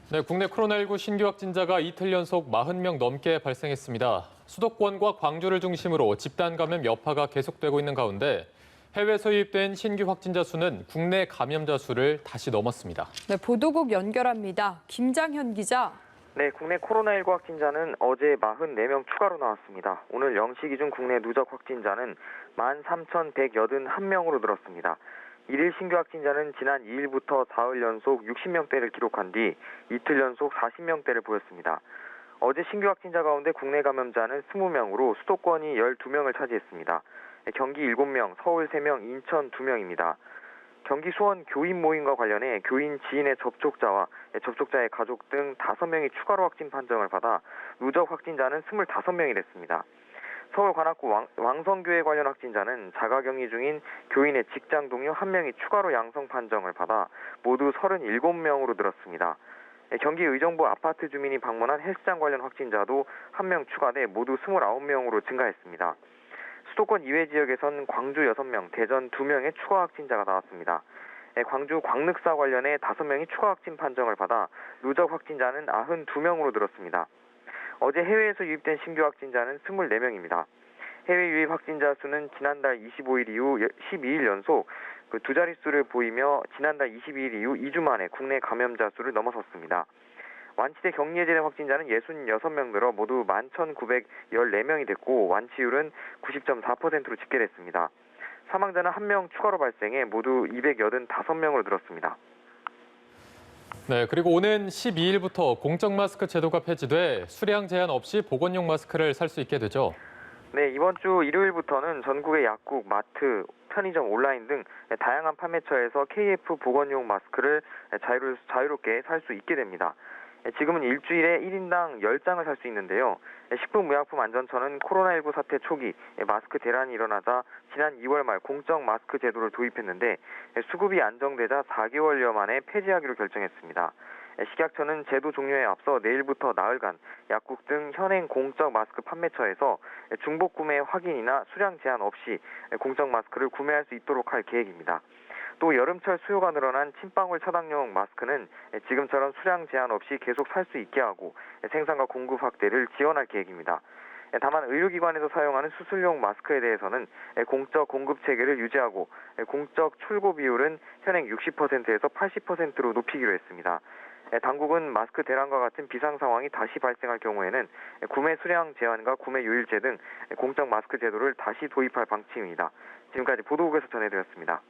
네, 국내 코로나19 신규 확진자가 이틀 연속 40명 넘게 발생했습니다. 수도권과 광주를 중심으로 집단 감염 여파가 계속되고 있는 가운데 해외에서 유입된 신규 확진자 수는 국내 감염자 수를 다시 넘었습니다. 네, 보도국 연결합니다. 김장현 기자. 네, 국내 코로나19 확진자는 어제 44명 추가로 나왔습니다. 오늘 0시 기준 국내 누적 확진자는 13,181명으로 늘었습니다. 1일 신규 확진자는 지난 2일부터 사흘 연속 60명대를 기록한 뒤 이틀 연속 40명대를 보였습니다. 어제 신규 확진자 가운데 국내 감염자는 20명으로 수도권이 12명을 차지했습니다. 경기 7명, 서울 3명, 인천 2명입니다. 경기 수원 교인 모임과 관련해 교인 지인의 접촉자와 접촉자의 가족 등 5명이 추가로 확진 판정을 받아 누적 확진자는 25명이 됐습니다. 서울 관악구 왕성교회 관련 확진자는 자가격리 중인 교인의 직장 동료 1명이 추가로 양성 판정을 받아 모두 37명으로 늘었습니다. 경기 의정부 아파트 주민이 방문한 헬스장 관련 확진자도 1명 추가돼 모두 29명으로 증가했습니다. 수도권 이외 지역에선 광주 6명, 대전 2명의 추가 확진자가 나왔습니다. 광주 광륵사 관련해 5명이 추가 확진 판정을 받아 누적 확진자는 92명으로 늘었습니다. 어제 해외에서 유입된 신규 확진자는 24명입니다. 해외 유입 확진자 수는 지난달 25일 이후 12일 연속 두 자릿수를 보이며 지난달 22일 이후 2주 만에 국내 감염자 수를 넘어섰습니다. 완치돼 격리 해제된 확진자는 66명 늘어 모두 11,914명이 됐고 완치율은 90.4%로 집계됐습니다. 사망자는 1명 추가로 발생해 모두 285명으로 늘었습니다. 네, 그리고 오는 12일부터 공적 마스크 제도가 폐지돼 수량 제한 없이 보건용 마스크를 살 수 있게 되죠. 네, 이번 주 일요일부터는 전국의 약국, 마트, 편의점, 온라인 등 다양한 판매처에서 KF 보건용 마스크를 자유롭게 살 수 있게 됩니다. 지금은 일주일에 1인당 10장을 살 수 있는데요. 식품의약품안전처는 코로나19 사태 초기 마스크 대란이 일어나자 지난 2월 말 공적 마스크 제도를 도입했는데 수급이 안정되자 4개월여 만에 폐지하기로 결정했습니다. 식약처는 제도 종료에 앞서 내일부터 나흘간 약국 등 현행 공적 마스크 판매처에서 중복 구매 확인이나 수량 제한 없이 공적 마스크를 구매할 수 있도록 할 계획입니다. 또 여름철 수요가 늘어난 침방울 차단용 마스크는 지금처럼 수량 제한 없이 계속 살 수 있게 하고 생산과 공급 확대를 지원할 계획입니다. 다만 의료기관에서 사용하는 수술용 마스크에 대해서는 공적 공급 체계를 유지하고 공적 출고 비율은 현행 60%에서 80%로 높이기로 했습니다. 당국은 마스크 대란과 같은 비상 상황이 다시 발생할 경우에는 구매 수량 제한과 구매 요일제 등 공적 마스크 제도를 다시 도입할 방침입니다. 지금까지 보도국에서 전해드렸습니다.